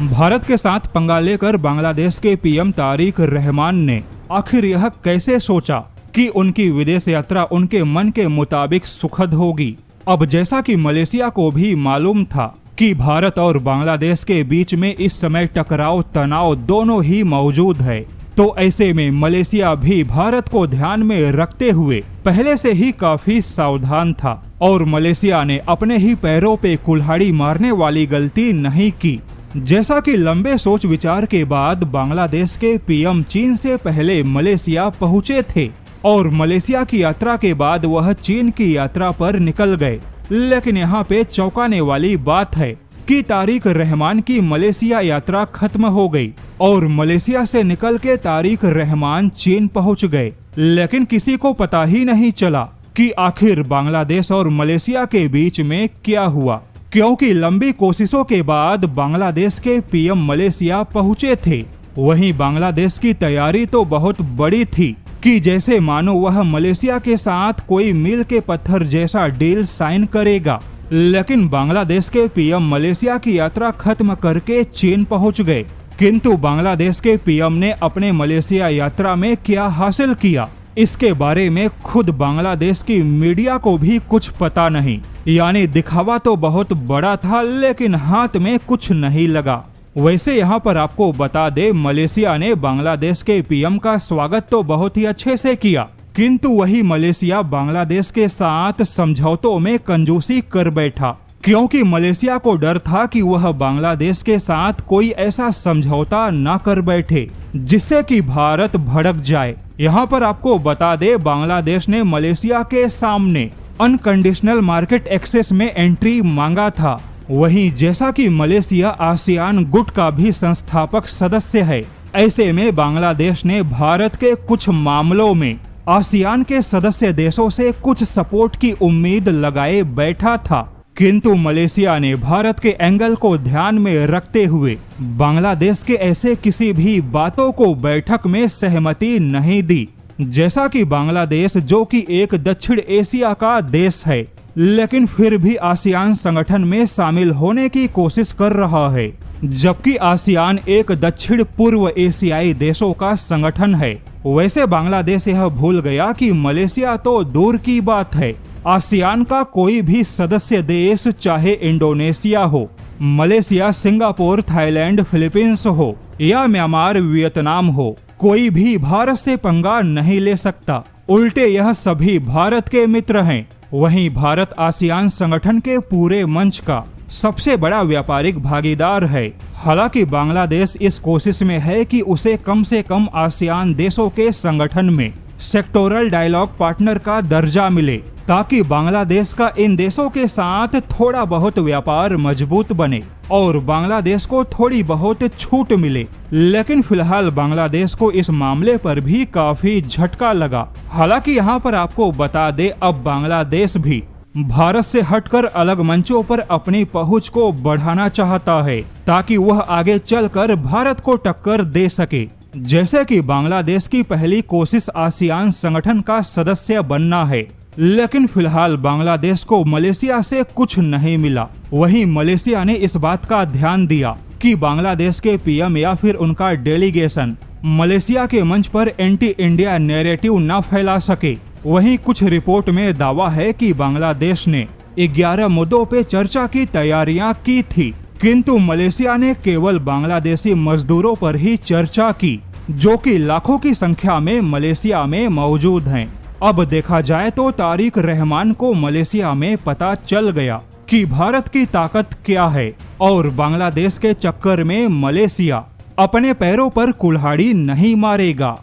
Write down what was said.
भारत के साथ पंगा लेकर बांग्लादेश के पीएम तारिक रहमान ने आखिर यह कैसे सोचा कि उनकी विदेश यात्रा उनके मन के मुताबिक सुखद होगी। अब जैसा कि मलेशिया को भी मालूम था कि भारत और बांग्लादेश के बीच में इस समय टकराव तनाव दोनों ही मौजूद है, तो ऐसे में मलेशिया भी भारत को ध्यान में रखते हुए पहले से ही काफी सावधान था और मलेशिया ने अपने ही पैरों पे कुल्हाड़ी मारने वाली गलती नहीं की। जैसा कि लंबे सोच विचार के बाद बांग्लादेश के पीएम चीन से पहले मलेशिया पहुंचे थे और मलेशिया की यात्रा के बाद वह चीन की यात्रा पर निकल गए। लेकिन यहाँ पे चौंकाने वाली बात है कि तारिक रहमान की मलेशिया यात्रा खत्म हो गई और मलेशिया से निकल के तारिक रहमान चीन पहुंच गए। लेकिन किसी को पता ही नहीं चला कि आखिर बांग्लादेश और मलेशिया के बीच में क्या हुआ, क्योंकि लंबी कोशिशों के बाद बांग्लादेश के पीएम मलेशिया पहुंचे थे। वहीं बांग्लादेश की तैयारी तो बहुत बड़ी थी कि जैसे मानो वह मलेशिया के साथ कोई मील के पत्थर जैसा डील साइन करेगा। लेकिन बांग्लादेश के पीएम मलेशिया की यात्रा खत्म करके चीन पहुंच गए। किंतु बांग्लादेश के पीएम ने अपने मलेशिया यात्रा में क्या हासिल किया, इसके बारे में खुद बांग्लादेश की मीडिया को भी कुछ पता नहीं। यानी दिखावा तो बहुत बड़ा था लेकिन हाथ में कुछ नहीं लगा। वैसे यहाँ पर आपको बता दे, मलेशिया ने बांग्लादेश के पीएम का स्वागत तो बहुत ही अच्छे से किया, किंतु वही मलेशिया बांग्लादेश के साथ समझौतों में कंजूसी कर बैठा, क्योंकि मलेशिया को डर था कि वह बांग्लादेश के साथ कोई ऐसा समझौता ना कर बैठे जिससे कि भारत भड़क जाए। यहाँ पर आपको बता दे, बांग्लादेश ने मलेशिया के सामने अनकंडीशनल मार्केट एक्सेस में एंट्री मांगा था। वहीं जैसा कि मलेशिया आसियान गुट का भी संस्थापक सदस्य है, ऐसे में बांग्लादेश ने भारत के कुछ मामलों में आसियान के सदस्य देशों से कुछ सपोर्ट की उम्मीद लगाए बैठा था। किंतु मलेशिया ने भारत के एंगल को ध्यान में रखते हुए बांग्लादेश के ऐसे किसी भी बातों को बैठक में सहमति नहीं दी। जैसा कि बांग्लादेश जो कि एक दक्षिण एशिया का देश है, लेकिन फिर भी आसियान संगठन में शामिल होने की कोशिश कर रहा है, जबकि आसियान एक दक्षिण पूर्व एशियाई देशों का संगठन है। वैसे बांग्लादेश यह भूल गया कि मलेशिया तो दूर की बात है, आसियान का कोई भी सदस्य देश, चाहे इंडोनेशिया हो, मलेशिया, सिंगापुर, थाईलैंड, फिलीपींस हो या म्यांमार, वियतनाम हो, कोई भी भारत से पंगा नहीं ले सकता। उल्टे यह सभी भारत के मित्र हैं। वहीं भारत आसियान संगठन के पूरे मंच का सबसे बड़ा व्यापारिक भागीदार है। हालांकि बांग्लादेश इस कोशिश में है कि उसे कम से कम आसियान देशों के संगठन में सेक्टोरल डायलॉग पार्टनर का दर्जा मिले, ताकि बांग्लादेश का इन देशों के साथ थोड़ा बहुत व्यापार मजबूत बने और बांग्लादेश को थोड़ी बहुत छूट मिले। लेकिन फिलहाल बांग्लादेश को इस मामले पर भी काफी झटका लगा। हालांकि यहाँ पर आपको बता दे, अब बांग्लादेश भी भारत से हटकर अलग मंचों पर अपनी पहुंच को बढ़ाना चाहता है, ताकि वह आगे चलकर भारत को टक्कर दे सके। जैसे कि बांग्लादेश की पहली कोशिश आसियान संगठन का सदस्य बनना है, लेकिन फिलहाल बांग्लादेश को मलेशिया से कुछ नहीं मिला। वहीं मलेशिया ने इस बात का ध्यान दिया कि बांग्लादेश के पीएम या फिर उनका डेलीगेशन मलेशिया के मंच पर एंटी इंडिया नैरेटिव न फैला सके। वहीं कुछ रिपोर्ट में दावा है कि बांग्लादेश ने 11 मुद्दों पे चर्चा की तैयारियां की थी, किंतु मलेशिया ने केवल बांग्लादेशी मजदूरों पर ही चर्चा की, जो कि लाखों की संख्या में मलेशिया में मौजूद हैं। अब देखा जाए तो तारिक रहमान को मलेशिया में पता चल गया कि भारत की ताकत क्या है और बांग्लादेश के चक्कर में मलेशिया अपने पैरों पर कुल्हाड़ी नहीं मारेगा।